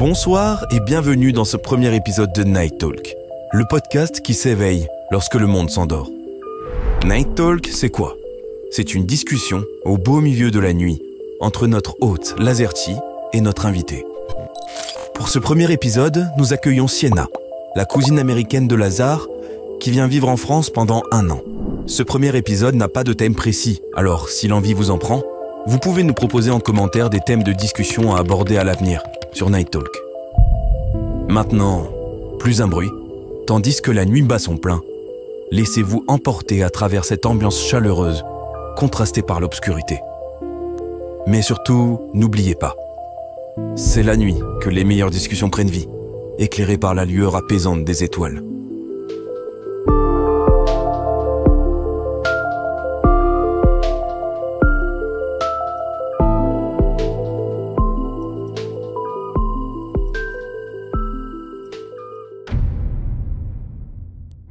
Bonsoir et bienvenue dans ce premier épisode de Night Talk, le podcast qui s'éveille lorsque le monde s'endort. Night Talk, c'est quoi ? C'est une discussion au beau milieu de la nuit entre notre hôte Lazerty et notre invité. Pour ce premier épisode, nous accueillons Sienna, la cousine américaine de Lazare, qui vient vivre en France pendant 1 an. Ce premier épisode n'a pas de thème précis, alors si l'envie vous en prend, vous pouvez nous proposer en commentaire des thèmes de discussion à aborder à l'avenir sur Night Talk. Maintenant, plus un bruit, tandis que la nuit bat son plein, laissez-vous emporter à travers cette ambiance chaleureuse, contrastée par l'obscurité. Mais surtout, n'oubliez pas, c'est la nuit que les meilleures discussions prennent vie, éclairées par la lueur apaisante des étoiles.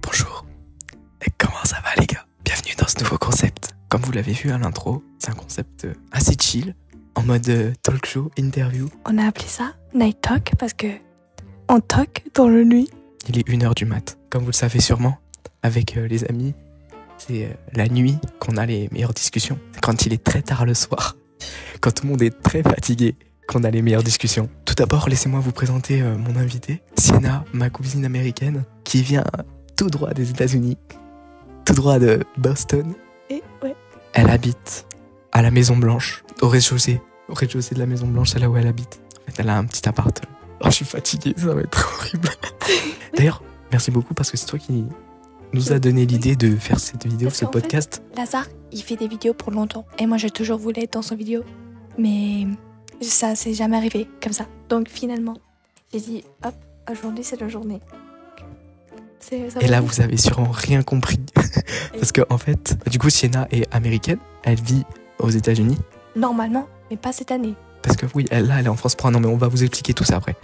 Bonjour, et comment ça va les gars ? Bienvenue dans ce nouveau concept. Comme vous l'avez vu à l'intro, c'est un concept assez chill, en mode talk show, interview. On a appelé ça Night Talk parce que on talk dans le nuit. Il est 1h du mat. Comme vous le savez sûrement, avec les amis, c'est la nuit qu'on a les meilleures discussions. C'est quand il est très tard le soir, quand tout le monde est très fatigué, qu'on a les meilleures discussions. Tout d'abord, laissez-moi vous présenter mon invité, Sienna, ma cousine américaine, qui vient tout droit des États-Unis, tout droit de Boston. Et ouais. Elle habite à la Maison Blanche, au rez-de-chaussée de la Maison Blanche, c'est là où elle habite. En fait, elle a un petit appart. Oh, je suis fatigué, ça va être horrible. D'ailleurs, merci beaucoup parce que c'est toi qui nous a donné l'idée de faire cette vidéo, ce podcast. Lazare, il fait des vidéos pour longtemps. Et moi, j'ai toujours voulu être dans son vidéo. Mais ça s'est jamais arrivé comme ça. Donc finalement, j'ai dit, hop, aujourd'hui, c'est la journée. Et là, vous avez sûrement rien compris. Parce que en fait, du coup, Sienna est américaine. Elle vit aux États-Unis. Normalement, mais pas cette année. Parce que oui, elle est en France pour 1 an, mais on va vous expliquer tout ça après.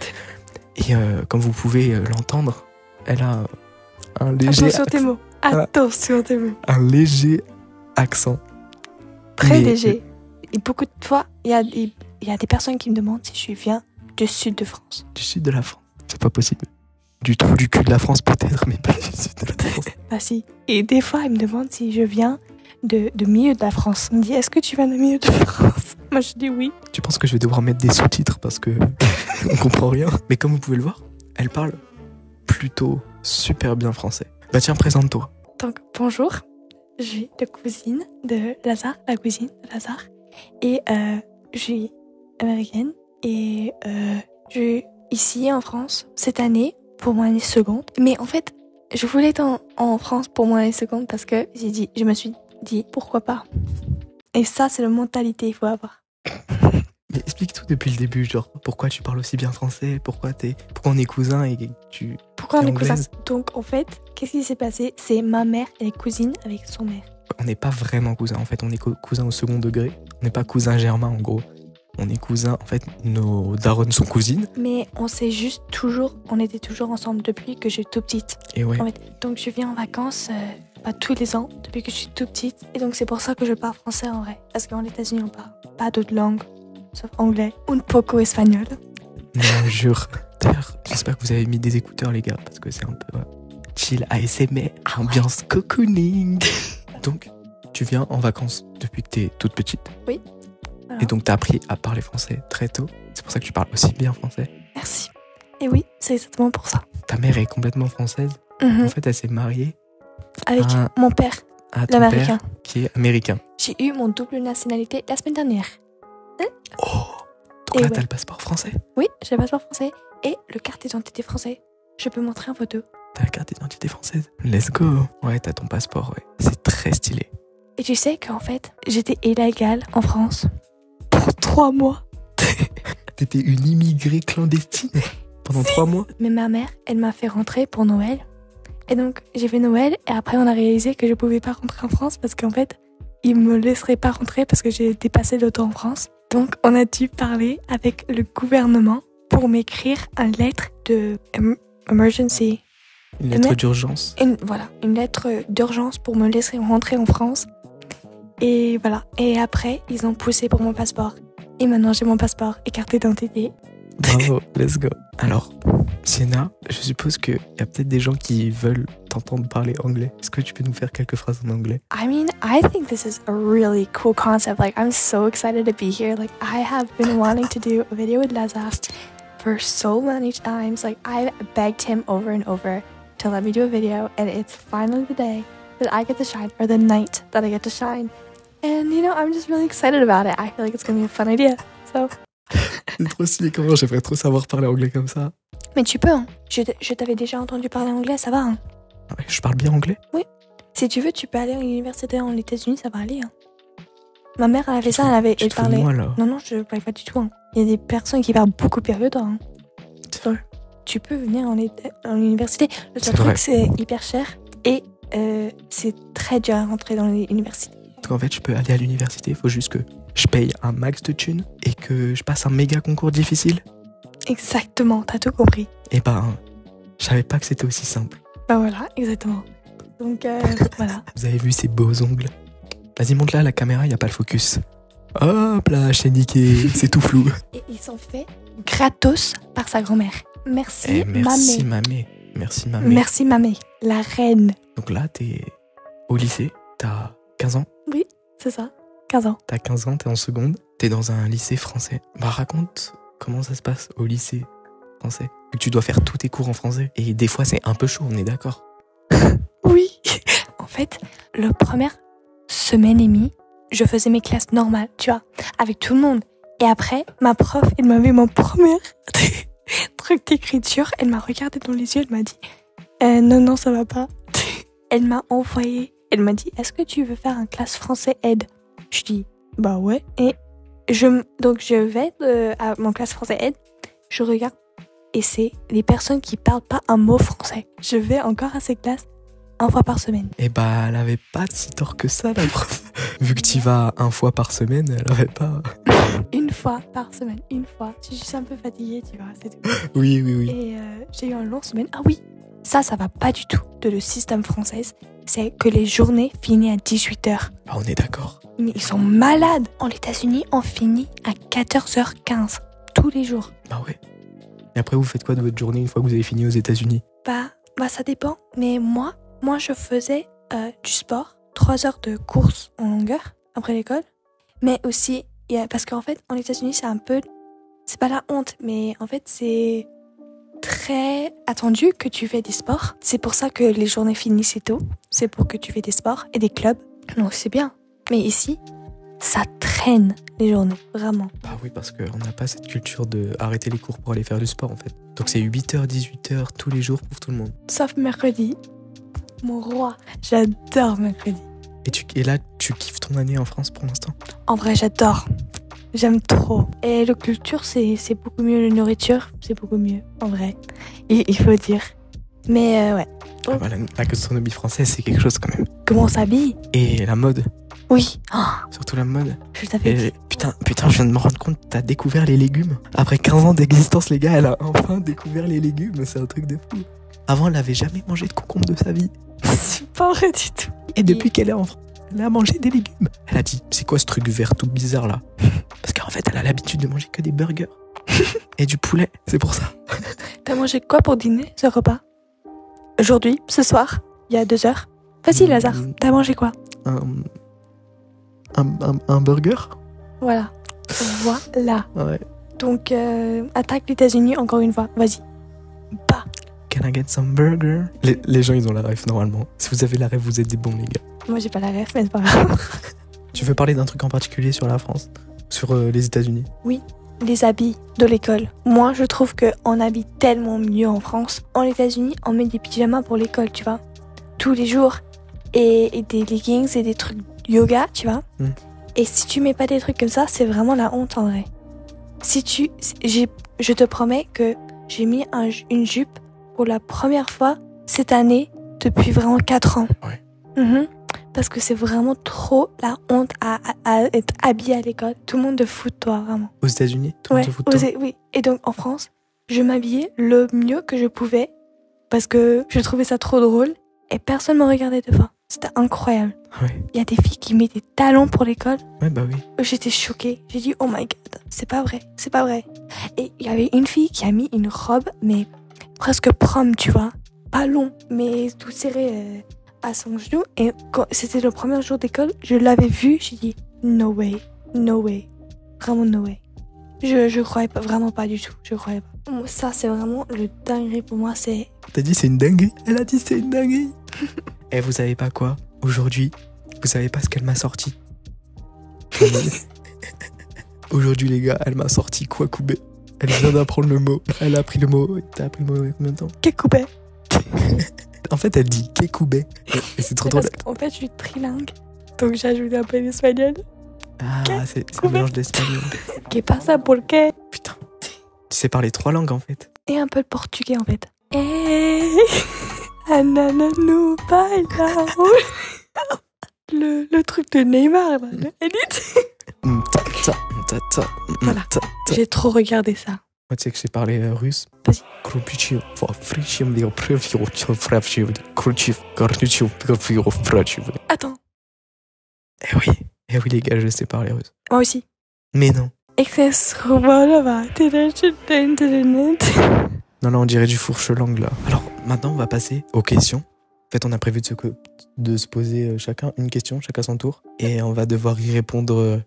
Et comme vous pouvez l'entendre, elle a un léger... Attention tes mots. Attention tes mots. Un léger accent. Très léger. Et beaucoup de fois, il y a des personnes qui me demandent si je viens du sud de France. Du sud de la France. C'est pas possible. Du trou du cul de la France peut-être, mais pas du sud de la France. Bah si. Et des fois, ils me demandent si je viens de milieu de la France. Ils me disent, est-ce que tu viens de milieu de la France ? Moi, je dis oui. Tu penses que je vais devoir mettre des sous-titres parce que on comprend rien. Mais comme vous pouvez le voir, elle parle plutôt super bien français. Bah tiens, présente-toi. Donc, bonjour. Je suis la cousine de Lazare, la cousine de Lazare. Et je suis américaine. Et je suis ici en France cette année pour mon année seconde. Mais en fait, je voulais être en France pour mon année seconde parce que je me suis dit, pourquoi pas ? Et ça, c'est la mentalité qu'il faut avoir. Mais explique tout depuis le début, genre pourquoi tu parles aussi bien français, pourquoi on est cousins et tu... Pourquoi on est cousins ? Donc en fait, qu'est-ce qui s'est passé ? C'est ma mère, elle est cousine avec son mère. On n'est pas vraiment cousins, en fait, on est cousins au second degré. On n'est pas cousins germains en gros. On est cousins, en fait, nos darons sont cousines. Mais on était toujours ensemble depuis que je suis toute petite. Et ouais. En fait, donc je viens en vacances pas tous les ans, depuis que je suis toute petite. Et donc c'est pour ça que je parle français en vrai. Parce qu'en États-Unis, on parle pas d'autres langues, sauf anglais. Un poco espagnol. Non, je jure. D'ailleurs, j'espère que vous avez mis des écouteurs, les gars, parce que c'est un peu chill, ASMR, ambiance cocooning. Donc, tu viens en vacances depuis que t'es toute petite. Oui. Voilà. Et donc, t'as appris à parler français très tôt. C'est pour ça que tu parles aussi bien français. Merci. Et oui, c'est exactement pour ça. Ta mère est complètement française. En fait, elle s'est mariée avec mon père, l'américain, qui est américain. J'ai eu mon double nationalité la semaine dernière. Oh. Donc là, t'as le passeport français ? Oui, j'ai le passeport français et le carte d'identité français. Je peux montrer en photo. T'as la carte d'identité française ? Let's go. Ouais, t'as ton passeport, ouais. C'est très stylé. Et tu sais qu'en fait, j'étais illégale en France pour 3 mois. T'étais une immigrée clandestine pendant 3 mois ? Mais ma mère, elle m'a fait rentrer pour Noël. Et donc, j'ai fait Noël et après, on a réalisé que je pouvais pas rentrer en France parce qu'en fait, ils me laisseraient pas rentrer parce que j'ai dépassé le temps en France. Donc, on a dû parler avec le gouvernement pour m'écrire une lettre de emergency. Une lettre d'urgence. Une lettre d'urgence pour me laisser rentrer en France. Et voilà. Et après, ils ont poussé pour mon passeport. Et maintenant, j'ai mon passeport et carte d'identité. Bravo, let's go. Alors, Sienna, je suppose qu'il y a peut-être des gens qui veulent t'entendre parler anglais. Est-ce que tu peux nous faire quelques phrases en anglais? I mean, I think this is a really cool concept. Like, I'm so excited to be here. Like, I have been wanting to do a video with Lazare for so many times. Like, I begged him over and over to let me do a video, and it's finally the day that I get to shine, or the night that I get to shine. And, you know, I'm just really excited about it. I feel like it's going to be a fun idea. So... C'est trop stylé, comment j'aimerais trop savoir parler anglais comme ça. Mais tu peux, hein. Je t'avais déjà entendu parler anglais, ça va, hein. Ouais, je parle bien anglais? Oui. Si tu veux, tu peux aller à l'université aux États-Unis, ça va aller, hein. Ma mère, elle avait ça, elle parlait... Moi, là. Non, je parlais pas du tout, hein. Il y a des personnes qui parlent beaucoup pire que toi, hein. C'est vrai. Tu peux venir en université. Le seul truc, c'est hyper cher et c'est très dur à rentrer dans l'université. Donc en fait, je peux aller à l'université, il faut juste que je paye un max de thunes et que je passe un méga concours difficile. Exactement, t'as tout compris. Et ben, je savais pas que c'était aussi simple. Bah voilà, exactement. Donc voilà. Vous avez vu ces beaux ongles? Vas-y, monte là, la caméra, y a pas le focus. Hop là, j'ai niqué, c'est tout flou. Et ils sont faits gratos par sa grand-mère. Merci, merci mamé. Merci mamé. Merci mamé, la reine. Donc là, t'es au lycée, t'as 15 ans? Oui, c'est ça, 15 ans. T'as 15 ans, t'es en seconde, t'es dans un lycée français. Bah raconte comment ça se passe au lycée français. Vu que tu dois faire tous tes cours en français. Et des fois, c'est un peu chaud, on est d'accord? Oui. En fait, la première semaine et demie, je faisais mes classes normales, tu vois, avec tout le monde. Et après, ma prof, elle m'avait mon premier truc d'écriture. Elle m'a regardé dans les yeux, elle m'a dit non, ça va pas. Elle m'a envoyé, elle m'a dit est-ce que tu veux faire un classe français aide? Je dis bah ouais. Et donc je vais à mon classe français aide, je regarde et c'est les personnes qui parlent pas un mot français. Je vais encore à ces classes une fois par semaine. Et bah elle avait pas si tort que ça, la prof. Vu que tu vas une fois par semaine, elle avait pas... Une fois par semaine, une fois. Je suis juste un peu fatiguée, tu vois, c'est tout. Oui. Et j'ai eu une longue semaine. Ah oui, ça va pas du tout de le système français. C'est que les journées finissent à 18h. Bah on est d'accord. Mais ils sont malades. En États-Unis, on finit à 14h15 tous les jours. Bah ouais. Et après, vous faites quoi de votre journée une fois que vous avez fini aux États-Unis? Bah ça dépend. Mais moi je faisais du sport, 3 heures de course en longueur après l'école. Mais aussi, parce qu'en fait, en États-Unis, c'est un peu... C'est pas la honte, mais en fait, c'est très attendu que tu fais des sports. C'est pour ça que les journées finissent tôt. C'est pour que tu fais des sports et des clubs. Donc c'est bien. Mais ici, ça traîne les journées, vraiment. Bah oui, parce qu'on n'a pas cette culture de arrêter les cours pour aller faire du sport, en fait. Donc c'est 8h, 18h tous les jours pour tout le monde. Sauf mercredi. Mon roi, j'adore mercredi. Et là, tu kiffes ton année en France pour l'instant? En vrai, j'adore. J'aime trop. Et la culture, c'est beaucoup mieux. La nourriture, c'est beaucoup mieux, en vrai. Il faut dire. Mais ouais. Ah bah, la gastronomie française, c'est quelque chose quand même. Comment on s'habille? Et la mode. Oui. Oh, surtout la mode. je t'avais dit. Putain, je viens de me rendre compte, t'as découvert les légumes. Après 15 ans d'existence, les gars, elle a enfin découvert les légumes. C'est un truc de fou. Avant, elle n'avait jamais mangé de concombre de sa vie. C'est pas vrai du tout. Et depuis qu'elle est en France, elle a mangé des légumes. Elle a dit, c'est quoi ce truc vert tout bizarre là? Parce qu'en fait, elle a l'habitude de manger que des burgers. Et du poulet, c'est pour ça. T'as mangé quoi pour dîner, ce repas? Aujourd'hui, ce soir, il y a 2 heures. Vas-y, Lazare, t'as mangé quoi? Un burger? Voilà. Voilà. Ouais. Donc, attaque les États-Unis encore une fois. Vas-y. Bah. Can I get some burger? Les gens, ils ont la ref normalement. Si vous avez la ref, vous êtes des bons, les gars. Moi, j'ai pas la ref, mais c'est pas grave. Tu veux parler d'un truc en particulier sur la France? Sur les États-Unis? Oui, les habits de l'école. Moi, je trouve qu'on habille tellement mieux en France. En États-Unis, on met des pyjamas pour l'école, tu vois. Tous les jours. Et des leggings et des trucs yoga, tu vois. Et si tu mets pas des trucs comme ça, c'est vraiment la honte en vrai. Je te promets que j'ai mis une jupe pour la première fois cette année depuis vraiment 4 ans. Ouais. Parce que c'est vraiment trop la honte à être habillé à l'école. Tout le monde te fout de toi, vraiment. Aux États-Unis, tout le monde te fout de toi. Oui. Et donc en France, je m'habillais le mieux que je pouvais parce que je trouvais ça trop drôle et personne me regardait devant. C'était incroyable. Ouais. Il y a des filles qui mettent des talons pour l'école. Ouais, bah oui. J'étais choquée. J'ai dit, oh my god, c'est pas vrai, c'est pas vrai. Et il y avait une fille qui a mis une robe, mais presque prom, tu vois. Pas long, mais tout serré à son genou. Et quand c'était le premier jour d'école, je l'avais vue, j'ai dit, no way, no way. Vraiment no way. Je croyais pas, vraiment pas du tout, je croyais pas. Moi, ça, c'est vraiment le dinguerie pour moi, c'est... T'as dit c'est une dinguerie? Elle a dit c'est une dinguerie. Et vous savez pas quoi? Aujourd'hui, vous savez pas ce qu'elle m'a sorti. Aujourd'hui, les gars, elle m'a sorti Kwakubé. Elle vient d'apprendre le mot. Elle a appris le mot. T'as appris le mot il y a combien de temps? Kekubé. En fait, elle dit Kekubé. Et c'est trop drôle. Parce qu'en fait, je suis trilingue. Donc j'ai ajouté un peu l'espagnol. Ah, c'est un mélange d'espagnol. Que pasa por qué? Putain. Tu sais parler 3 langues en fait. Et un peu le portugais en fait. Hey, anananu bailao. Le truc de Neymar, là, le edit. Voilà. J'ai trop regardé ça. Moi, tu sais que j'ai parlé russe. Vas-y. Attends, Eh oui les gars, je sais parler russe. moi aussi. Mais non. Non, on dirait du fourche-langue là. Alors maintenant, on va passer aux questions. En fait, on a prévu de se poser chacun une question, chacun son tour. Et on va devoir y répondre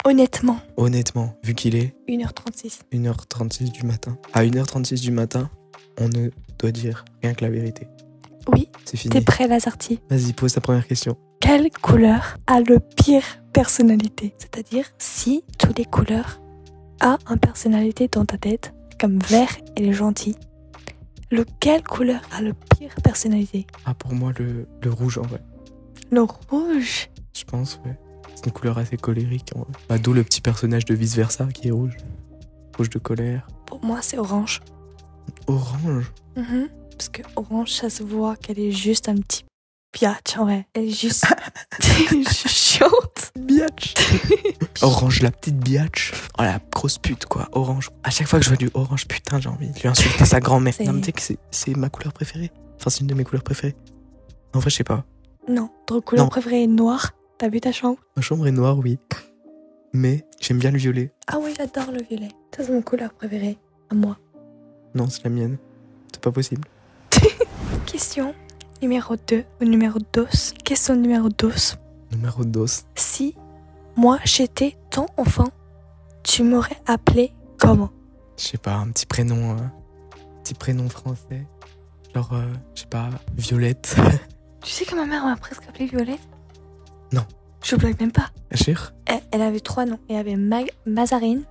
Honnêtement, honnêtement, vu qu'il est 1h36. 1h36 du matin. À 1h36 du matin, on ne doit dire rien que la vérité. Oui, C'est fini. t'es prêt, Lazarti? Vas-y, pose ta première question. Quelle couleur a le pire personnalité? C'est-à-dire, si toutes les couleurs a une personnalité dans ta tête, comme vert, elle est gentille, quelle couleur a le pire personnalité? Ah, pour moi, le rouge en vrai. Le rouge. Je pense, ouais. C'est une couleur assez colérique en vrai. Bah, d'où le petit personnage de Vice Versa qui est rouge. Rouge de colère. Pour moi, c'est orange. Orange. Parce que orange, ça se voit qu'elle est juste un petit biatch en vrai. Elle est juste chiante. Biatch. Orange, la petite biatch. Oh la grosse pute quoi, orange. À chaque fois que je vois du orange, putain, j'ai envie de lui insulter sa grand-mère. Non, mais tu sais que c'est ma couleur préférée. Enfin, c'est une de mes couleurs préférées. En vrai, je sais pas. Non, ton couleur Non. préférée est noire. T'as vu ta chambre? Ma chambre est noire, oui. Mais j'aime bien le violet. Ah oui, j'adore le violet. Ça, c'est mon couleur préférée. À moi. Non, c'est la mienne. C'est pas possible. Question numéro 2 ou numéro 2. Question numéro 2. Numéro 2. Si moi j'étais ton enfant, tu m'aurais appelé comment? Je sais pas, un petit prénom français. Genre, je sais pas, Violette. Tu sais que ma mère m'a presque appelé Violette? Non. Je blague même pas. Achir? Elle avait 3 noms. Elle avait Mazarine.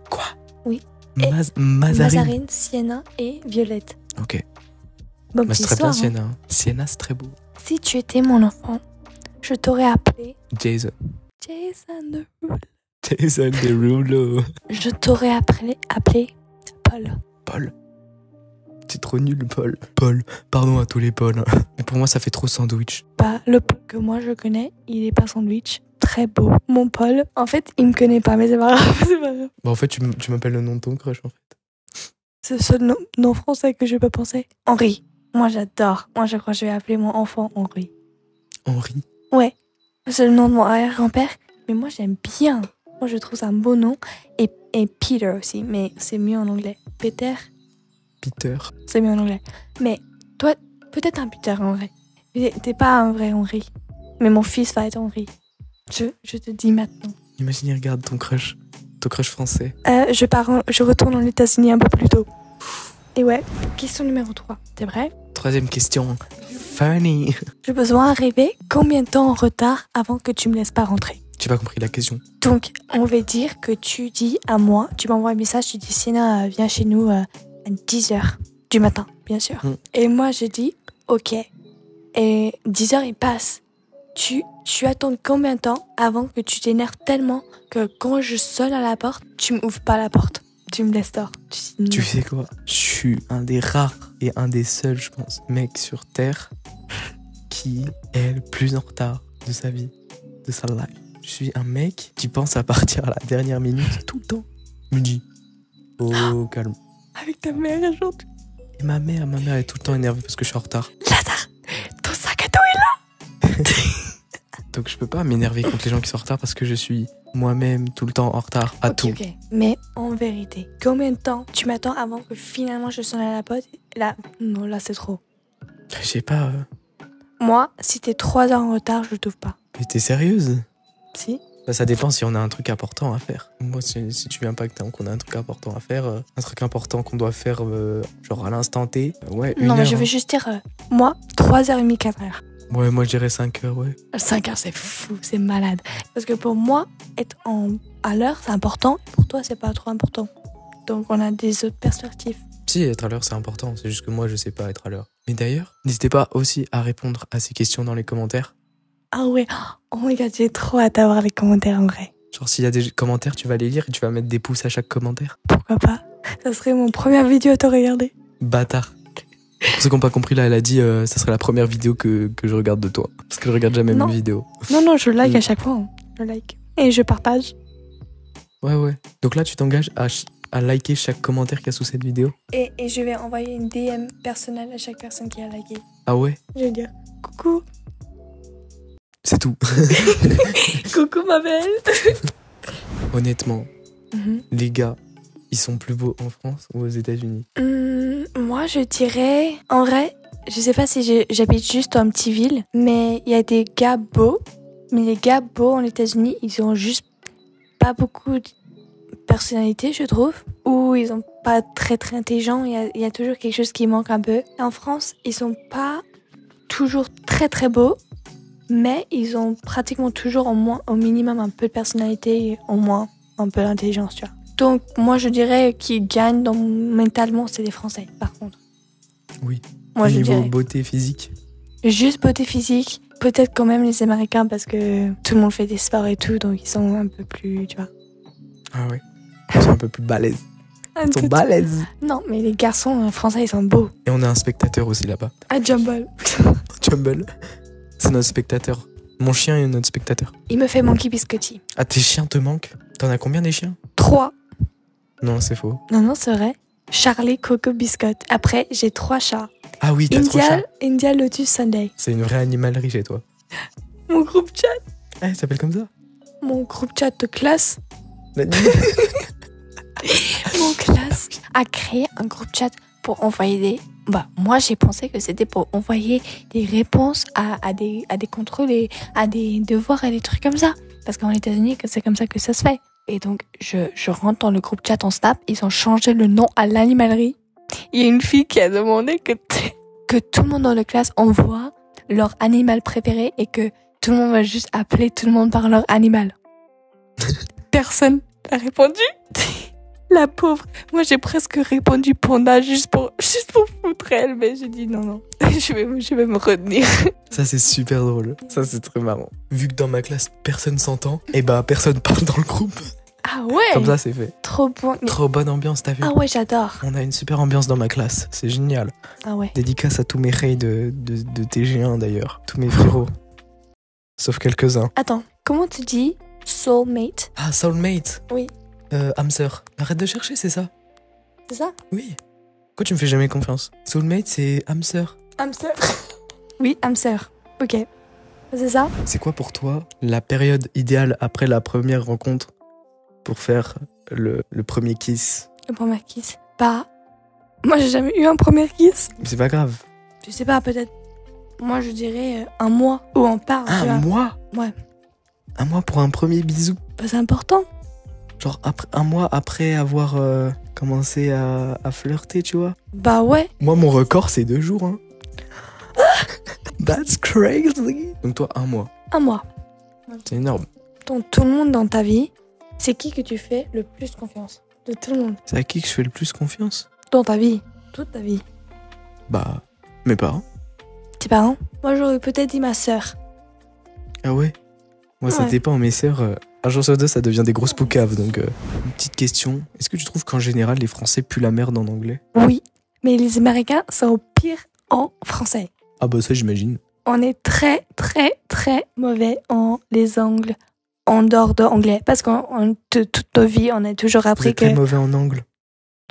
Quoi? Oui. Mazarine. Mazarine, Sienna et Violette. Ok. Bonne Bah, petite c'est très bien, histoire. Sienna. Hein. Sienna, c'est très beau. Si tu étais mon enfant, je t'aurais appelé Jason. Jason Derulo. Jason Derulo. Je t'aurais appelé Paul. Paul. C'est trop nul, Paul. Paul. Pardon à tous les Pauls. Mais pour moi, ça fait trop sandwich. Bah, le Paul que moi je connais, il est pas sandwich. Très beau. Mon Paul, en fait, il me connaît pas, mais c'est pas grave. C'est pas grave. Bah, en fait, tu m'appelles le nom de ton crush, en fait. C'est le seul nom français que je peux penser. Henri. Moi, j'adore. Moi, je crois que je vais appeler mon enfant Henri. Henri. Ouais. C'est le nom de mon arrière-grand-père. Mais moi, j'aime bien. Moi, je trouve ça un beau nom. Et Peter aussi. Mais c'est mieux en anglais. Peter, Peter. c'est mieux en anglais. Mais toi, peut-être un Peter en vrai. T'es pas un vrai Henri. Mais mon fils va être Henri. Je te dis maintenant. Imagine, regarde ton crush français. Je retourne aux États-Unis un peu plus tôt. Et ouais, question numéro 3. T'es prêt? 3e question. Funny. J'ai besoin d'arriver combien de temps en retard avant que tu me laisses pas rentrer? J'ai pas compris la question. Donc, on va dire que tu dis à moi, tu m'envoies un message, tu dis Sienna, viens chez nous à 10h du matin, bien sûr. Et moi, je dis ok. Et 10h, il passe. Tu attends combien de temps avant que tu t'énerves tellement que quand je sonne à la porte, tu m'ouvres pas la porte? Tu me laisses tort. Tu sais quoi? Je suis un des rares et un des seuls, je pense, mecs sur Terre qui est le plus en retard de sa vie, de sa life. Je suis un mec qui pense à partir à la dernière minute tout le temps. Me dit, oh, calme. Avec ta mère aujourd'hui. Et ma mère est tout le temps énervée parce que je suis en retard. Lazare, ton sac à dos est là. Donc je peux pas m'énerver contre les gens qui sont en retard parce que je suis moi-même tout le temps en retard à tout. Ok. Mais en vérité, combien de temps tu m'attends avant que finalement je sonne à la porte? Là, non, là c'est trop. Je sais pas. Moi, si t'es 3 heures en retard, je t'ouvre pas. Mais t'es sérieuse? Si? Bah, ça dépend si on a un truc important à faire. Moi, si tu viens pas qu'on a un truc important à faire, un truc important qu'on doit faire genre à l'instant T, ouais, une Non, mais heure, je hein. vais juste dire, moi, 3h30, 4h. Ouais, moi je dirais 5 heures, ouais. 5 heures, c'est fou, c'est malade. Parce que pour moi, être à l'heure, c'est important. Pour toi, c'est pas trop important. Donc, on a des autres perspectives. Si, être à l'heure, c'est important. C'est juste que moi, je sais pas être à l'heure. Mais d'ailleurs, n'hésitez pas aussi à répondre à ces questions dans les commentaires. Ah ouais, oh my god, j'ai trop hâte d'avoir les commentaires en vrai. Genre, s'il y a des commentaires, tu vas les lire et tu vas mettre des pouces à chaque commentaire. Pourquoi pas? Ça serait mon première vidéo à te regarder. Bâtard. Pour ceux qui n'ont pas compris, là, elle a dit ça serait la première vidéo que je regarde de toi. Parce que je regarde jamais Non. mes vidéos. Non, je like à chaque fois. Hein. Je like. Et je partage. Ouais. Donc là, tu t'engages à liker chaque commentaire qu'il y a sous cette vidéo. Et je vais envoyer une DM personnelle à chaque personne qui a liké. Ah ouais? Je vais dire coucou. C'est tout. Coucou ma belle. Honnêtement, les gars, ils sont plus beaux en France ou aux États-Unis? Moi, je dirais... En vrai, je sais pas si j'habite juste dans une petite ville, mais il y a des gars beaux. Mais les gars beaux en États-Unis, ils ont juste pas beaucoup de personnalité, je trouve. Ou ils ont pas très très intelligents. Il y a toujours quelque chose qui manque un peu. Et en France, ils sont pas toujours très très beaux, mais ils ont pratiquement toujours au minimum un peu de personnalité et au moins un peu d'intelligence, tu vois. Donc moi je dirais qu'ils gagnent mentalement, c'est les Français par contre. Oui. Moi je Niveau dirais beauté physique. juste beauté physique, peut-être quand même les Américains parce que tout le monde fait des sports et tout, donc ils sont un peu plus, tu vois. Ah ouais. Ils sont un peu plus balèzes. Ils sont balèzes. Non, mais les garçons français ils sont beaux. Et on a un spectateur aussi là-bas. Ah, Jumble. Jumble. C'est notre spectateur. Mon chien est notre spectateur. Il me fait manquer biscotti. Ah, tes chiens te manquent? T'en as combien des chiens? 3. Non, c'est faux. Non, c'est vrai. Charlie, Coco, Biscotte. Après, j'ai 3 chats. Ah oui, t'as 3 chats. India, Lotus, Sunday. C'est une vraie animalerie chez toi. Mon groupe chat. Ah, il s'appelle comme ça? Mon groupe chat de classe. La nuit. Mon classe a créé un groupe chat pour envoyer des... moi j'ai pensé que c'était pour envoyer des réponses à des contrôles et à des devoirs et des trucs comme ça. Parce qu'en États-Unis, c'est comme ça que ça se fait. Et donc, je rentre dans le groupe chat en Snap. Ils ont changé le nom à l'animalerie. Il y a une fille qui a demandé que tout le monde dans la classe envoie leur animal préféré et que tout le monde va juste appeler tout le monde par leur animal. Personne n'a répondu. La pauvre. Moi, j'ai presque répondu panda juste pour foutre elle, mais j'ai dit non. je vais me retenir. Ça, c'est super drôle. Ça, c'est très marrant. Vu que dans ma classe, personne s'entend, et personne parle dans le groupe. Ah ouais. Comme ça, c'est fait. Trop bon. Trop bonne ambiance, t'as vu? Ah ouais, j'adore. On a une super ambiance dans ma classe. C'est génial. Ah ouais. Dédicace à tous mes rays de TG1 d'ailleurs. Tous mes frérots. Sauf quelques-uns. Attends, comment tu dis soulmate? Ah, soulmate. Oui. Âme sœur. Arrête de chercher, c'est ça? C'est ça? Oui. Pourquoi tu me fais jamais confiance? Soulmate, c'est âme sœur. Âme sœur. Oui, âme sœur. Ok. C'est ça? C'est quoi pour toi la période idéale après la première rencontre pour faire le premier kiss? Le premier kiss. Moi j'ai jamais eu un premier kiss. Mais c'est pas grave. Je sais pas, peut-être. Moi je dirais un mois où on parle. tu vois. Un mois? Ouais. Un mois pour un premier bisou? C'est important. Genre un mois après avoir commencé à flirter, tu vois? Ouais. Moi, mon record, c'est 2 jours. Hein. That's crazy. Donc toi, un mois. Un mois. C'est énorme. Donc tout le monde dans ta vie, c'est qui que tu fais le plus confiance? De tout le monde. C'est à qui que je fais le plus confiance? Dans ta vie. Toute ta vie. Mes parents. Tes parents? Moi j'aurais peut-être dit ma sœur. Ah ouais? Moi, ça Ouais. dépend. Mes sœurs, un jour sur deux, ça devient des grosses poucaves. Donc, une petite question. Est-ce que tu trouves qu'en général, les Français puent la merde en anglais? Oui. Mais les Américains sont pires en français. Ah ça, j'imagine. On est très, très, très mauvais en les angles en dehors de anglais. Parce que toute nos vies, on a toujours Vous appris êtes que... très mauvais en angle.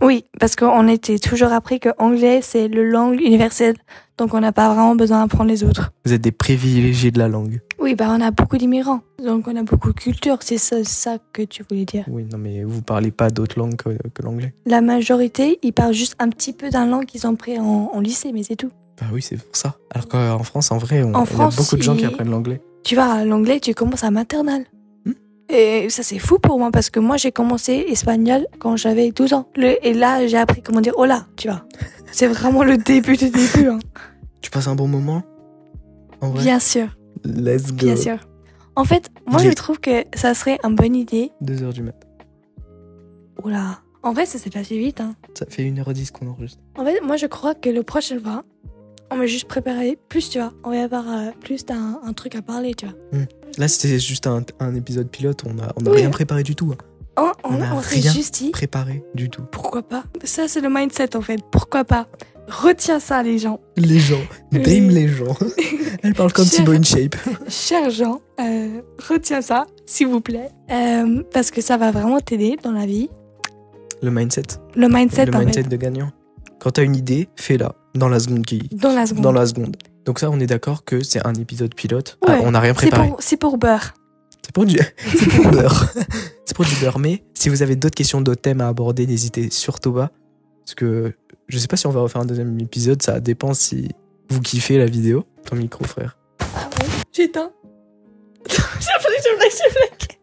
Oui, parce qu'on était toujours appris que anglais, c'est le langue universelle. Donc on n'a pas vraiment besoin d'apprendre les autres. Vous êtes des privilégiés de la langue. Oui. Oui, bah on a beaucoup d'immigrants, donc on a beaucoup de culture, c'est ça que tu voulais dire. Oui, non, mais vous parlez pas d'autres langues que l'anglais. La majorité, ils parlent juste un petit peu d'un langue qu'ils ont pris en lycée, mais c'est tout. Bah oui, c'est pour ça. Alors qu'en France, en vrai, il y a France, beaucoup de gens qui apprennent l'anglais. Tu vois, l'anglais, tu commences à maternelle. Et ça, c'est fou pour moi, parce que moi, j'ai commencé espagnol quand j'avais 12 ans. Et là, j'ai appris comment dire hola, tu vois. C'est vraiment le début du début. Hein. Tu passes un bon moment en vrai? Bien sûr. Let's go. Bien sûr. En fait, moi, je trouve que ça serait une bonne idée. 2h du mat. Oula. En vrai, ça s'est passé vite. Hein. Ça fait 1h10 qu'on enregistre. En fait, moi, je crois que le prochain fois, on va juste préparer plus, tu vois. On va avoir plus d'un truc à parler, tu vois. Là, c'était juste un épisode pilote. On a rien préparé du tout. Hein. On s'est juste dit. Préparé du tout. Pourquoi pas? Ça, c'est le mindset, en fait. Pourquoi pas? Retiens ça, les gens. Les gens. Name les gens. Elle parle comme Thibaut InShape. Chers gens, retiens ça, s'il vous plaît. Parce que ça va vraiment t'aider dans la vie. Le mindset. Le mindset, Le mindset de gagnant. Quand t'as une idée, fais-la. Dans la seconde qui. Dans la seconde. Dans la seconde. Donc ça, on est d'accord que c'est un épisode pilote. Ouais, on n'a rien préparé. C'est pour beurre. C'est pour du beurre. C'est pour du beurre. Mais si vous avez d'autres questions, d'autres thèmes à aborder, n'hésitez surtout pas. Parce que je sais pas si on va refaire un deuxième épisode. Ça dépend si vous kiffez la vidéo. Ton micro, frère. Ah ouais, j'éteins. Je blague.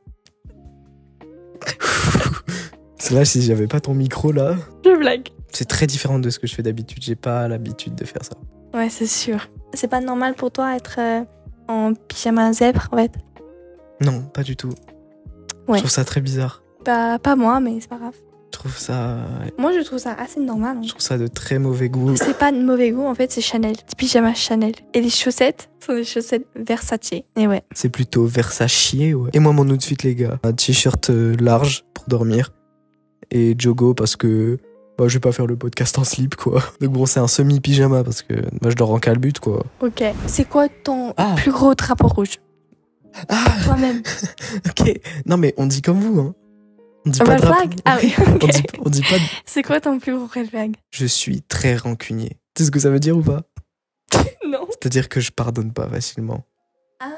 C'est là, si j'avais pas ton micro là. Je blague. C'est très différent de ce que je fais d'habitude. J'ai pas l'habitude de faire ça. Ouais, c'est sûr. C'est pas normal pour toi être en pyjama zèbre, en fait? Non, pas du tout. Ouais. Je trouve ça très bizarre. Bah, pas moi, mais c'est pas grave. Je trouve ça... Moi, je trouve ça assez normal. Hein. Je trouve ça de très mauvais goût. C'est pas de mauvais goût, en fait, c'est Chanel. C'est pyjama Chanel. Et les chaussettes sont des chaussettes Versace. Et ouais. C'est plutôt Versace, ouais. Et moi, mon outfit, les gars. Un t-shirt large pour dormir. Et jogo parce que... Bah, je vais pas faire le podcast en slip, quoi. Donc bon, c'est un semi-pyjama parce que moi, je dors en calbut, quoi. Ok. C'est quoi ton plus gros drapeau rouge? Toi-même. Ok. Non, mais on dit comme vous, hein. On dit pas pas drapeau. flag. Ah oui, ok. On dit pas... C'est quoi ton plus gros red flag? Je suis très rancunier. Tu sais ce que ça veut dire ou pas? Non. C'est-à-dire que je pardonne pas facilement. Ah.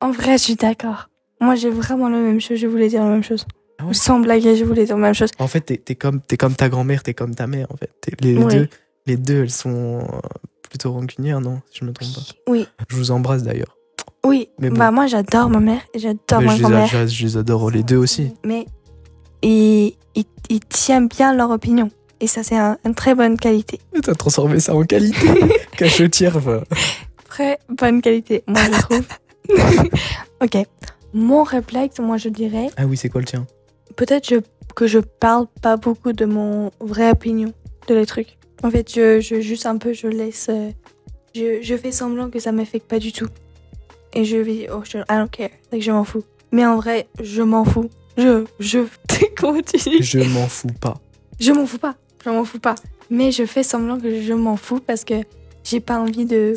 En vrai, je suis d'accord. Moi, j'ai vraiment la même chose. Je voulais dire la même chose. Ah ouais. Sans blaguer, je voulais dire la même chose. En fait, t'es comme ta grand-mère, t'es comme ta mère, en fait. Les deux, elles sont plutôt rancunières, non? Si je me trompe pas. Oui. Je vous embrasse d'ailleurs. Oui. Mais bon. Bah, moi, j'adore ma mère et j'adore ma grand-mère. Je les adore les deux aussi. Mais ils tiennent bien leur opinion. Et ça, c'est une très bonne qualité. T'as transformé ça en qualité. Cachotière, va. Très bonne qualité, moi, je trouve. Ok. Mon réflexe, moi, je dirais... Ah oui, c'est quoi le tien? Peut-être que je parle pas beaucoup de mon vraie opinion de les trucs. En fait, je juste un peu, je laisse... Je fais semblant que ça m'affecte pas du tout. Et je vais... Oh, I don't care. C'est que je m'en fous. Mais en vrai, je m'en fous. Comment tu dis? Je m'en fous pas. Je m'en fous pas. Je m'en fous pas. Mais je fais semblant que je m'en fous parce que j'ai pas envie de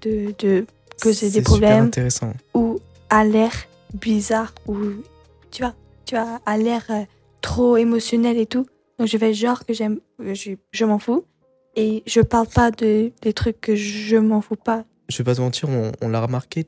que j'ai des problèmes. C'est super intéressant. Ou à l'air bizarre ou tu vois à l'air trop émotionnel et tout. Donc je fais genre que je m'en fous et je parle pas des trucs que je m'en fous pas. Je vais pas te mentir, on l'a remarqué,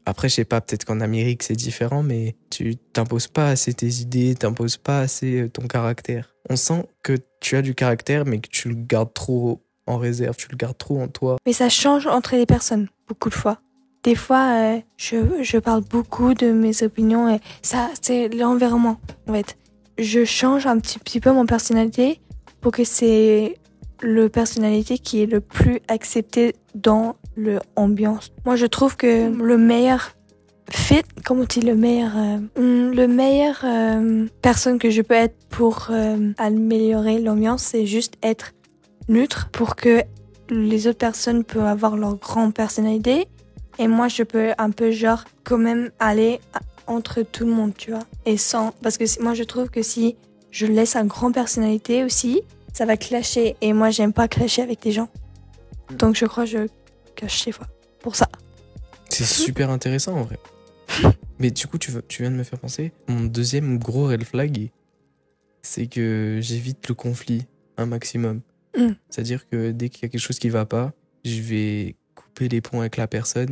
après je sais pas, peut-être qu'en Amérique c'est différent, mais tu t'imposes pas assez tes idées, t'imposes pas assez ton caractère. On sent que tu as du caractère mais que tu le gardes trop en réserve, tu le gardes trop en toi. Mais ça change entre les personnes beaucoup de fois. Des fois, je parle beaucoup de mes opinions et ça, c'est l'environnement, en fait. Je change un petit peu mon personnalité pour que c'est le personnalité qui est le plus accepté dans l'ambiance. Moi, je trouve que le meilleur fit, comment on dit, le meilleur personne que je peux être pour améliorer l'ambiance, c'est juste être neutre pour que les autres personnes peuvent avoir leur grande personnalité. Et moi, je peux un peu genre quand même aller entre tout le monde, tu vois. Et sans... Parce que moi, je trouve que si je laisse une grande personnalité aussi, ça va clasher. Et moi, j'aime pas clasher avec des gens. Donc, je crois que je cache des fois. Pour ça. C'est super intéressant, en vrai. Mais du coup, tu viens de me faire penser. Mon deuxième gros red flag, c'est que j'évite le conflit un maximum. C'est-à-dire que dès qu'il y a quelque chose qui va pas, je vais couper les ponts avec la personne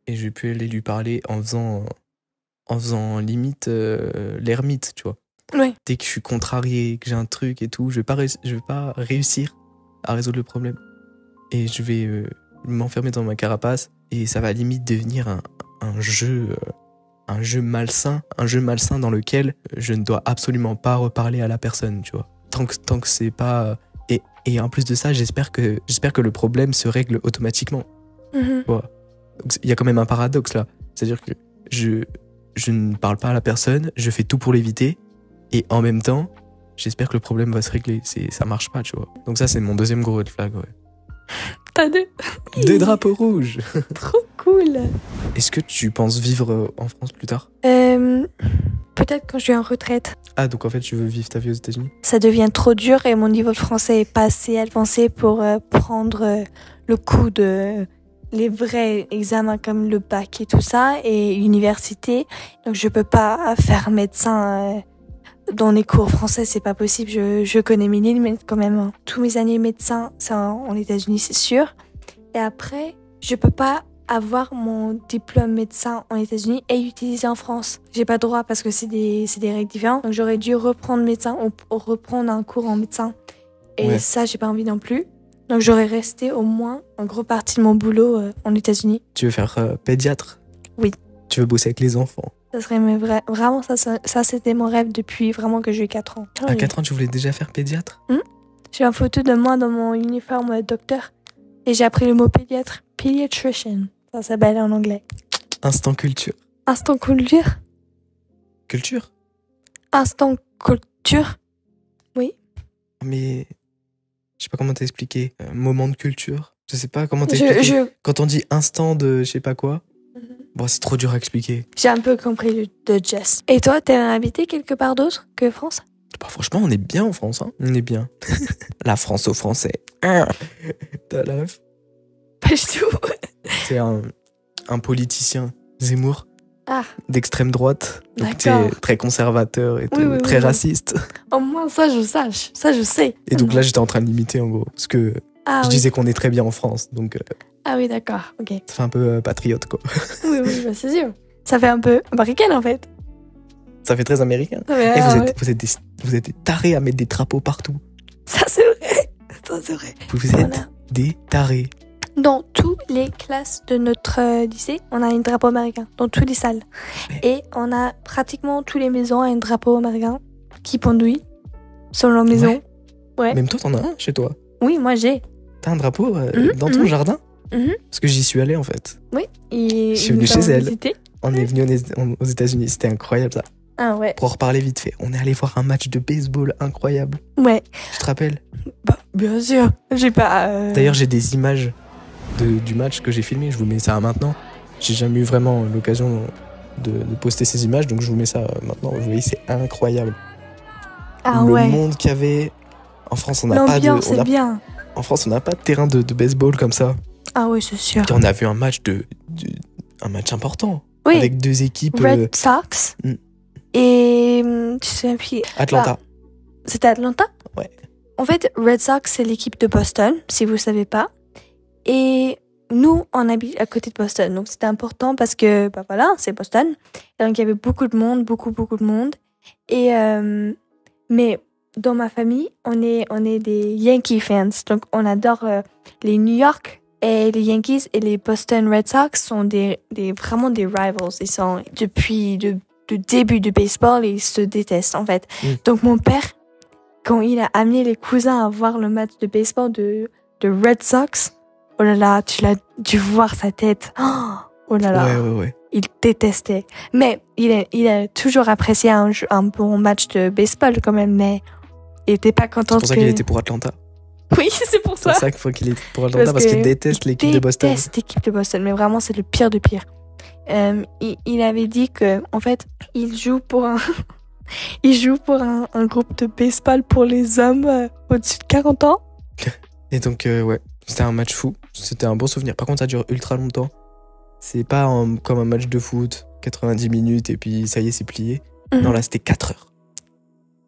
et je vais plus aller lui parler en faisant limite l'ermite, tu vois. Ouais. Dès que je suis contrarié, que j'ai un truc et tout, je vais pas réussir à résoudre le problème. Et je vais m'enfermer dans ma carapace et ça va limite devenir un jeu malsain, dans lequel je ne dois absolument pas reparler à la personne, tu vois. Tant que c'est pas... Et en plus de ça, j'espère que le problème se règle automatiquement. Mhm. Tu vois. Donc, il y a quand même un paradoxe là. C'est-à-dire que je ne parle pas à la personne, je fais tout pour l'éviter, et en même temps, j'espère que le problème va se régler. Ça marche pas, tu vois. Donc ça, c'est mon deuxième gros red flag, ouais. T'as deux. Des drapeaux rouges. Trop cool. Est-ce que tu penses vivre en France plus tard ? Peut-être quand je suis en retraite. Ah, donc en fait, tu veux vivre ta vie aux États-Unis ? Ça devient trop dur et mon niveau de français est pas assez avancé pour prendre le coup de les vrais examens comme le bac et tout ça et université. Donc je peux pas faire médecin dans les cours français, c'est pas possible. Je connais mes lignes, mais quand même, hein. Tous mes années médecin, c'est en États-Unis, c'est sûr. Et après, je peux pas avoir mon diplôme médecin en États-Unis et l'utiliser en France. J'ai pas le droit parce que c'est des règles différentes. Donc j'aurais dû reprendre médecin ou reprendre un cours en médecin. Et Ouais. ça, j'ai pas envie non plus. Donc j'aurais resté au moins en gros partie de mon boulot en États-Unis. Tu veux faire pédiatre ? Oui. Tu veux bosser avec les enfants ? Ça serait vraiment ça c'était mon rêve depuis vraiment que j'ai 4 ans. À 4 ans, tu voulais déjà faire pédiatre ? J'ai une photo de moi dans mon uniforme docteur et j'ai appris le mot pédiatre, pediatrician. Ça s'appelle en anglais. Instant culture. Instant culture. Culture ? Instant culture. Oui. Mais je sais pas comment t'expliquer. Moment de culture. Je sais pas comment t'expliquer. Quand on dit instant de je sais pas quoi, bon, c'est trop dur à expliquer. J'ai un peu compris de Jess. Et toi, t'es habité quelque part d'autre que France? Bah, franchement, on est bien en France. Hein. On est bien. La France aux Français. T'as la ref ? Pas du tout. C'est un politicien, Zemmour, Ah, d'extrême droite. Donc d'accord. t'es très conservateur et tout, Oui, oui, très oui. raciste. Au moins ça, je sache. Ça, je sais. Et donc là, j'étais en train de l'imiter en gros. Parce que Ah, je oui. disais qu'on est très bien en France. Donc Ah oui, d'accord. Ok. ça fait un peu patriote quoi. Oui, oui, bah, c'est sûr. Ça fait un peu américaine en fait. Ça fait très américain. Ça fait, Et ouais. vous êtes des tarés à mettre des drapeaux partout. Ça, c'est vrai. Ça, c'est vrai. Vous êtes Voilà. des tarés. Dans toutes les classes de notre lycée, on a un drapeau américain. Dans toutes les salles. Ouais. Et on a pratiquement toutes les maisons un drapeau américain qui pendouille sur leur maison. Ouais. Même toi, t'en as un chez toi. Oui, moi j'ai. T'as un drapeau Mhm, dans ton jardin Mhm. Parce que j'y suis allé en fait. Oui. Et Je suis venu chez elle. visité. On est venu aux États-Unis. C'était incroyable ça. Ah ouais. Pour en reparler vite fait, on est allé voir un match de baseball incroyable. Ouais. Tu te rappelles ? Bah, bien sûr. J'ai pas. D'ailleurs, j'ai des images du match que j'ai filmé. Je vous mets ça maintenant. J'ai jamais eu vraiment l'occasion de poster ces images, donc je vous mets ça maintenant. Vous voyez, c'est incroyable. Ah Le ouais. monde qu'il y avait. En France, on n'a pas de. L'ambiance est bien. En France, on n'a pas de terrain de baseball comme ça. Ah oui, c'est sûr. Et on a vu un match un match important. Oui. Avec deux équipes. Red Sox. Mm. Et tu sais, puis Atlanta. c'était Atlanta? Ouais. En fait, Red Sox, c'est l'équipe de Boston, si vous ne savez pas. Et nous, on habite à côté de Boston. Donc, c'était important parce que, bah voilà, c'est Boston. Et donc, il y avait beaucoup de monde, beaucoup de monde. Et, mais dans ma famille, on est des Yankee fans. Donc, on adore les New York. Et les Yankees et les Boston Red Sox sont vraiment des rivals. Ils sont, depuis le début du baseball, ils se détestent, en fait. Mm. Donc, mon père, quand il a amené les cousins à voir le match de baseball de Red Sox, oh là là, tu l'as dû voir sa tête. Oh là là. Ouais. Il détestait. Mais il a toujours apprécié un bon match de baseball quand même, mais il était pas content C'est pour ça qu'il était pour Atlanta. Oui, c'est pour C'est ça. pour ça qu'il faut qu'il est pour Atlanta parce qu'il déteste l'équipe de Boston. Il déteste l'équipe de Boston, mais vraiment, c'est le pire de pire. Il avait dit que, en fait, il joue pour un groupe de baseball pour les hommes au-dessus de 40 ans. Et donc, ouais, c'était un match fou. C'était un bon souvenir. Par contre, ça dure ultra longtemps. C'est pas comme un match de foot, 90 minutes et puis ça y est, c'est plié. Mhm. Non, là, c'était 4 heures.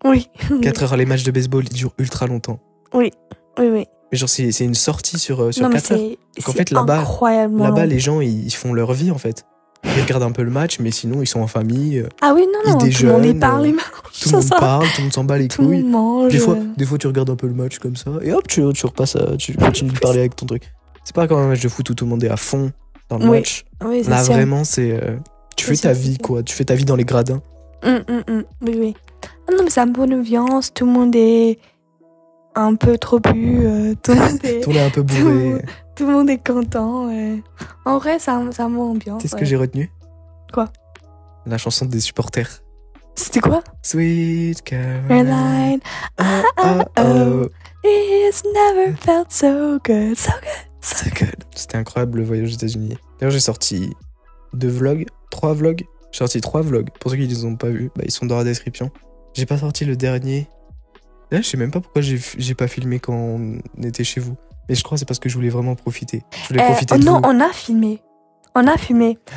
Oui. 4 heures, les matchs de baseball, ils durent ultra longtemps. Oui. Mais Mais genre, c'est une sortie sur Non, mais Qatar. c'est en fait, là-bas, incroyablement Là-bas, long. les gens, ils font leur vie, en fait. Ils regardent un peu le match, mais sinon, ils sont en famille. Ah oui, ils non, tout le monde y déjeunent, parle, ils Tout le monde parle, tout le monde s'en bat les Tout le couilles. monde mange. Des fois, tu regardes un peu le match comme ça, et hop, tu repasses, tu continues de parler avec ton truc. C'est pas comme un match de foot où tout le monde est à fond dans le Oui. match. Oui, c'est Là, sûr. vraiment, c'est. Tu fais C'est ta sûr, vie, c'est sûr. quoi. Tu fais ta vie dans les gradins. Oui, oui. Ah non, mais c'est une bonne ambiance. Tout le monde est un peu trop bu. Tout le monde est, Tout le monde est un peu bourré. tout le monde est content. En vrai, c'est un bon ambiance. C'est ce que ouais. j'ai retenu. Quoi? La chanson des supporters. C'était quoi? Sweet Caroline. Caroline, Oh. it's never felt so good, so good. So good. C'était incroyable le voyage aux États-Unis. D'ailleurs, j'ai sorti 3 vlogs. J'ai sorti 3 vlogs. Pour ceux qui les ont pas vus, ils sont dans la description. J'ai pas sorti le dernier. Là, je sais même pas pourquoi j'ai pas filmé quand on était chez vous. Mais je crois que c'est parce que je voulais vraiment profiter. Je voulais profiter de non, vous. on a filmé.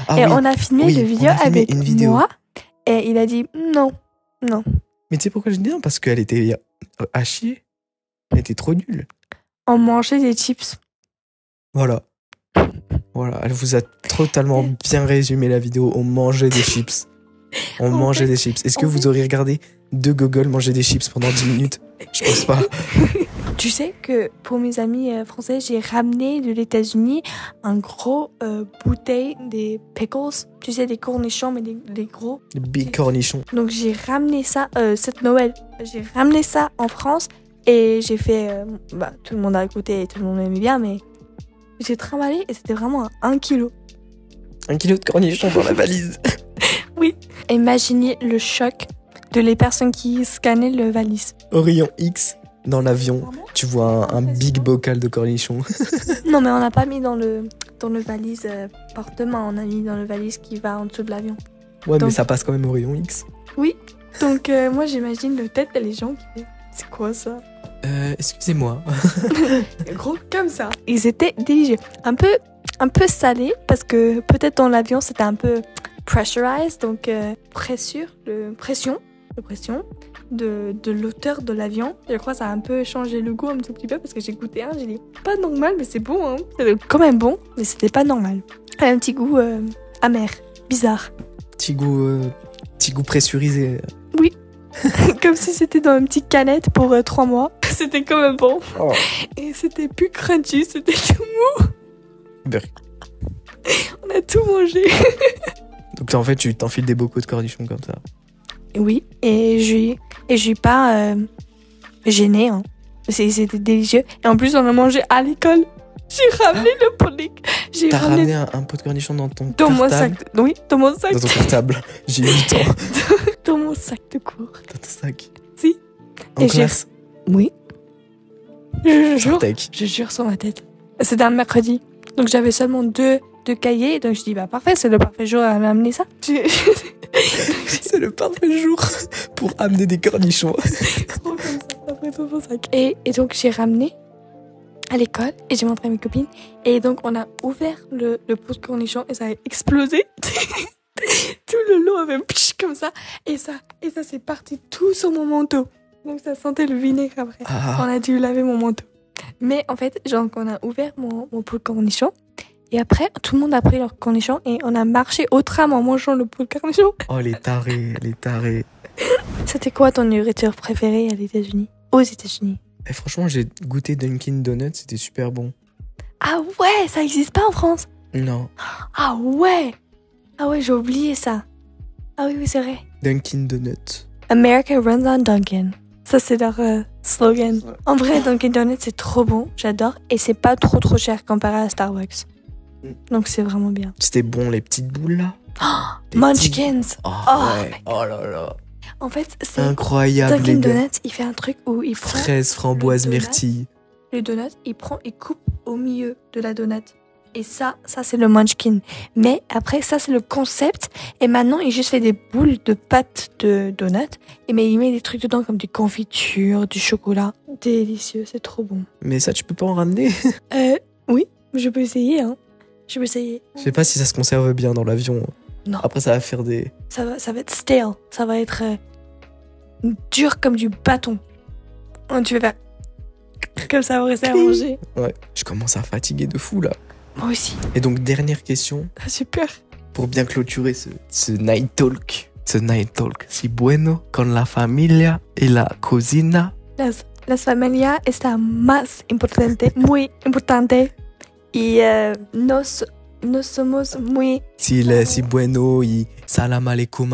Ah Et oui. on a filmé Oui, le on vidéo a filmé avec une vidéo. moi. Et il a dit non. Mais tu sais pourquoi je dis non? Parce qu'elle était à chier. Elle était trop nulle. On mangeait des chips. Voilà. Voilà, elle vous a totalement bien résumé la vidéo. On mangeait des chips. On En mangeait fait- des chips. Est-ce que en vous fait- auriez regardé deux gogoles manger des chips pendant 10 minutes? Je pense pas. Tu sais que pour mes amis français, j'ai ramené de l'États-Unis un gros bouteille des pickles. Tu sais, des cornichons, mais des gros. Les big cornichons. Donc j'ai ramené ça cette Noël. J'ai ramené ça en France et j'ai fait. Tout le monde a écouté et tout le monde aimait bien, mais j'ai trimballé et c'était vraiment 1 kilo. 1 kilo de cornichons dans la valise. Imaginez le choc de les personnes qui scannaient le valise. Au rayon X, dans l'avion, tu vois un big bocal de cornichons. Non, mais on n'a pas mis dans le valise porte-main, on a mis dans le valise qui va en dessous de l'avion. Ouais, mais Donc- ça passe quand même au rayon X. Donc moi j'imagine le tête des gens qui fait c'est quoi ça? Excusez-moi. Gros comme ça. Ils étaient délicieux. Un peu salés parce que peut-être dans l'avion c'était un peu pressurized, donc pression de l'auteur de l'avion. Je crois que ça a un peu changé le goût un tout petit peu parce que j'ai goûté un, j'ai dit pas normal mais c'est bon hein. C'était quand même bon mais c'était pas normal. Un petit goût amer, bizarre. Petit goût pressurisé. Comme si c'était dans une petite canette pour 3 mois. C'était quand même bon. Oh. Et c'était plus crunchy, c'était tout mou. Ben. On a tout mangé. Donc en fait, tu t'enfiles des bocaux de cornichons comme ça. Oui, et je suis pas gênée. Hein. C'était délicieux. Et en plus, on a mangé à l'école. J'ai ramené le pudding. J'ai T'as ramené ramené un pot de cornichons dans ton dans mon cartable? sac. Oui, dans mon sac. Dans ton cartable. J'ai 8 ans. Dans mon sac de cours. Dans ton sac. Si. En Et j'ai- classe. Oui. Je jure. Sartec. Je jure sur ma tête. C'était un mercredi. Donc j'avais seulement deux cahiers. Donc je dis, parfait, c'est le parfait jour à m'amener ça. C'est le parfait jour pour amener des cornichons. Trop comme ça, après tout mon sac. Et donc j'ai ramené à l'école et j'ai montré à mes copines. Et donc on a ouvert le pot de cornichons et ça a explosé. Tout le lot avait psh, comme ça. Et ça c'est parti tout sur mon manteau. Donc ça sentait le vinaigre après. On Ah, a dû laver mon manteau. Mais en fait, genre, on a ouvert mon pot de cornichons. Et après, tout le monde a pris leur cornichons et on a marché au tram en mangeant le pot de cornichons. oh les tarés, les tarés. C'était quoi ton nourriture préférée aux États-Unis? Et franchement, j'ai goûté Dunkin' Donuts, c'était super bon. Ah ouais, ça existe pas en France. Non, Ah ouais, j'ai oublié ça. Ah oui, c'est vrai. Dunkin' Donuts. America runs on Dunkin'. Ça, c'est leur slogan. En vrai, Dunkin' Donuts, c'est trop bon. J'adore. Et c'est pas trop cher comparé à Starbucks. Donc, c'est vraiment bien. C'était bon, les petites boules là. Les Munchkins. Oh, Oh, ouais. Oh là là. En fait, c'est Incroyable, les Dunkin' gars. Donuts, il fait un truc où il prend Fraises, framboises, le donut. myrtilles. le donut, il coupe au milieu de la donut. Et ça c'est le munchkin. Mais après, ça c'est le concept. Et maintenant, il juste fait des boules de pâte de donut. Mais il met des trucs dedans comme des confitures, du chocolat. Délicieux, c'est trop bon. Mais ça, tu peux pas en ramener. Oui, je peux essayer, hein. Je peux essayer. Je sais pas si ça se conserve bien dans l'avion. Non. Après, ça va faire des... Ça va être stale. Ça va être dur comme du bâton. Tu vas faire... Comme ça, vous restez à manger. Ouais, je commence à fatiguer de fou là. Moi aussi. Et donc, dernière question, J'ai peur. pour bien clôturer ce Night Talk. Ce Night Talk, si bueno con la familia y la cocina. Las familias está más importante, muy importante. Y nos somos muy... Si bueno y salam alaikum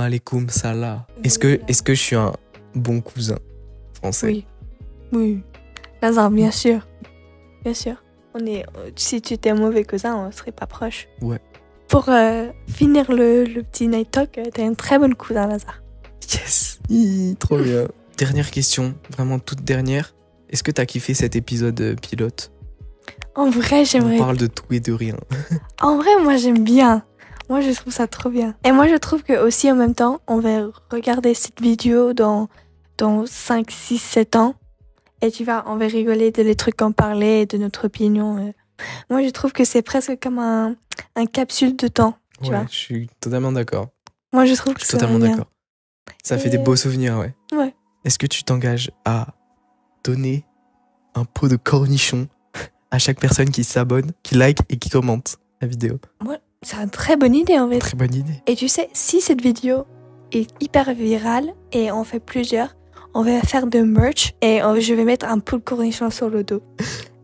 salam. Est-ce que je suis un bon cousin français? Oui. Oui. Lazare, bien sûr. Bien sûr. Si tu étais un mauvais cousin, on serait pas proches. Ouais. Pour finir le petit night talk, t'es un très bon cousin, Lazare. Yes. Trop bien. Dernière question, vraiment toute dernière. Est-ce que t'as kiffé cet épisode pilote? En vrai, j'aimerais... On parle de tout et de rien. En vrai, moi, j'aime bien. Moi, je trouve ça trop bien. Et moi, je trouve que aussi, en même temps, on va regarder cette vidéo dans 5, 6, 7 ans. Et on va rigoler de les trucs qu'on parlait, de notre opinion. Moi, je trouve que c'est presque comme un capsule de temps. Tu vois. Je suis totalement d'accord. Moi, je trouve que Je suis c'est totalement bien. d'accord. Ça fait des beaux souvenirs, ouais. Ouais. Est-ce que tu t'engages à donner un pot de cornichon à chaque personne qui s'abonne, qui like et qui commente la vidéo? Moi, c'est une très bonne idée, en fait. Très bonne idée. Et tu sais, si cette vidéo est hyper virale et on fait plusieurs, on va faire de merch et je vais mettre un pot de cornichon sur le dos.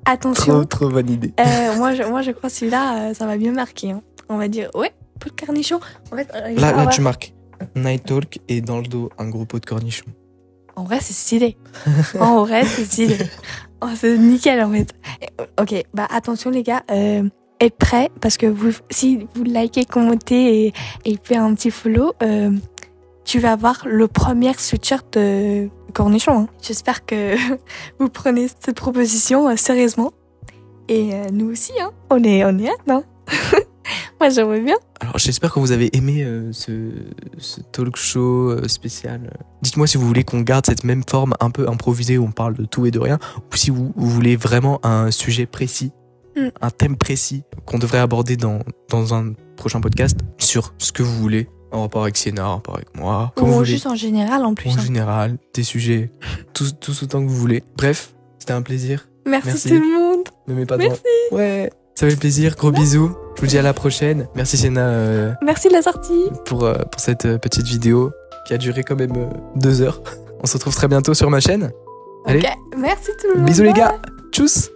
Attention. Trop bonne idée. Moi, je crois que celui-là, ça va bien marquer. Hein. On va dire, ouais, pot de cornichon. En fait, Là, tu marques Night Talk et dans le dos, un gros pot de cornichon. En vrai, c'est stylé. En vrai, c'est stylé. Oh, c'est nickel, en fait. Ok, bah attention, les gars. Être prêts, parce que si vous likez, commentez et faites un petit follow, tu vas avoir le premier sweatshirt de cornichon. Hein. J'espère que vous prenez cette proposition sérieusement. Et nous aussi, hein. On est hâte, hein. Moi, j'aimerais bien. Alors, j'espère que vous avez aimé ce talk show spécial. Dites-moi si vous voulez qu'on garde cette même forme un peu improvisée où on parle de tout et de rien, ou si vous voulez vraiment un sujet précis, un thème précis qu'on devrait aborder dans un prochain podcast sur ce que vous voulez, en rapport avec Sienna, en rapport avec moi. Comme vous voulez. Juste en général, en plus. En hein. général, des sujets, tout autant que vous voulez. Bref, c'était un plaisir. Merci tout le monde. Ne mets pas de Merci. Ouais, ça fait plaisir. Gros bisous. Je vous dis à la prochaine. Merci Sienna Merci la sortie. pour cette petite vidéo qui a duré quand même 2 heures. On se retrouve très bientôt sur ma chaîne. Allez, Ok, merci tout le monde. bisous les gars. Tchuss.